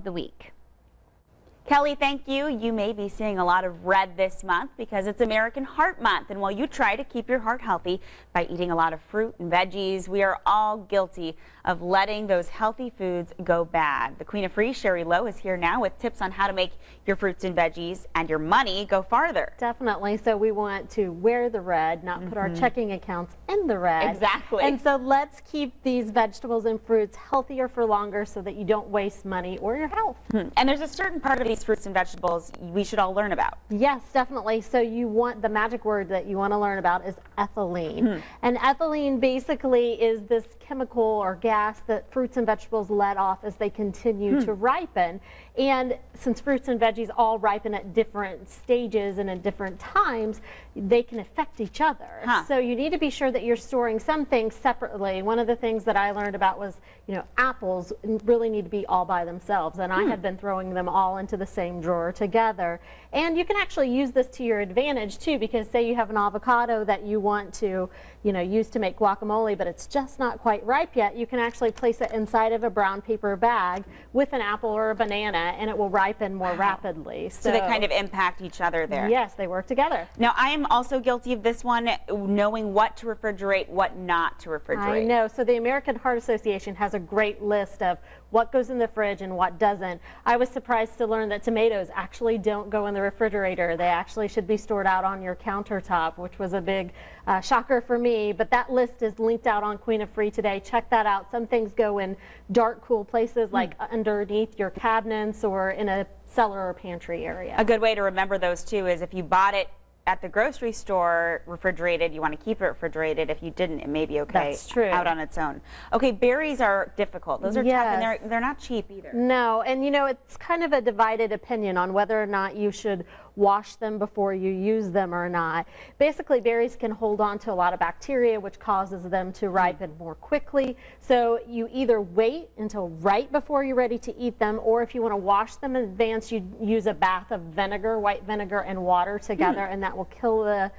of the week. Kelly, thank you. You may be seeing a lot of red this month because it's American Heart Month. And while you try to keep your heart healthy by eating a lot of fruit and veggies, we are all guilty of letting those healthy foods go bad. The Queen of Free, Sherry Lowe, is here now with tips on how to make your fruits and veggies and your money go farther. Definitely. So we want to wear the red, not put our checking accounts in the red. Exactly. And so let's keep these vegetables and fruits healthier for longer so that you don't waste money or your health. And there's a certain part of these fruits and vegetables we should all learn about. Yes, definitely. So you want, the magic word that you want to learn about is ethylene. And ethylene basically is this chemical or gas that fruits and vegetables let off as they continue to ripen. And since fruits and veggies all ripen at different stages and at different times, they can affect each other. So you need to be sure that you're storing some things separately. One of the things that I learned about was, apples really need to be all by themselves. And I had been throwing them all into the same drawer together. And you can actually use this to your advantage too, because say you have an avocado that you want to, use to make guacamole, but it's just not quite ripe yet. You can actually place it inside of a brown paper bag with an apple or a banana, and it will ripen more rapidly. So they kind of impact each other there. Yes, they work together. Now, I am also guilty of this one, knowing what to refrigerate, what not to refrigerate. I know. So the American Heart Association has a great list of what goes in the fridge and what doesn't. I was surprised to learn that tomatoes actually don't go in the refrigerator. They actually should be stored out on your countertop, which was a big shocker for me. But that list is linked out on Queen of Free today. Check that out. Some things go in dark, cool places like underneath your cabinets or in a cellar or pantry area. A good way to remember those too is if you bought it at the grocery store refrigerated, you want to keep it refrigerated. If you didn't, it may be okay. That's true. Out on its own. Okay, berries are difficult. Those are tough, and they're not cheap either. No, and it's kind of a divided opinion on whether or not you should wash them before you use them or not. Basically, berries can hold on to a lot of bacteria, which causes them to ripen more quickly. So you either wait until right before you're ready to eat them, or if you want to wash them in advance, you use a bath of vinegar, white vinegar and water together, and that will kill the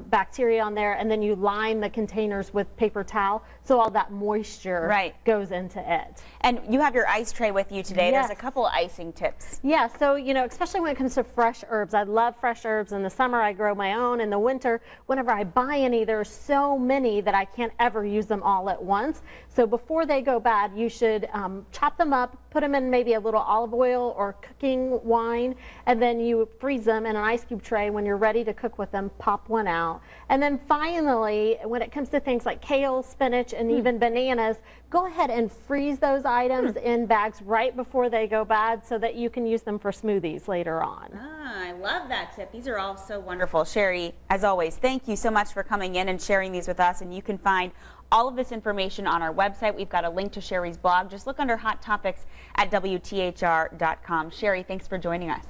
bacteria on there, and then you line the containers with paper towel so all that moisture goes into it. And you have your ice tray with you today. There's a couple icing tips. Yeah, so especially when it comes to fresh herbs, I love fresh herbs. In the summer I grow my own. In the winter, whenever I buy any, there's so many that I can't ever use them all at once. So before they go bad, you should chop them up, put them in maybe a little olive oil or cooking wine, and then you freeze them in an ice cube tray. When you're ready to cook with them, pop one out. And then finally, when it comes to things like kale, spinach, and even bananas, go ahead and freeze those items in bags right before they go bad so that you can use them for smoothies later on. I love that tip. These are all so wonderful. Sherry, as always, thank you so much for coming in and sharing these with us. And you can find all of this information on our website. We've got a link to Sherry's blog. Just look under Hot Topics at WTHR.com. Sherry, thanks for joining us.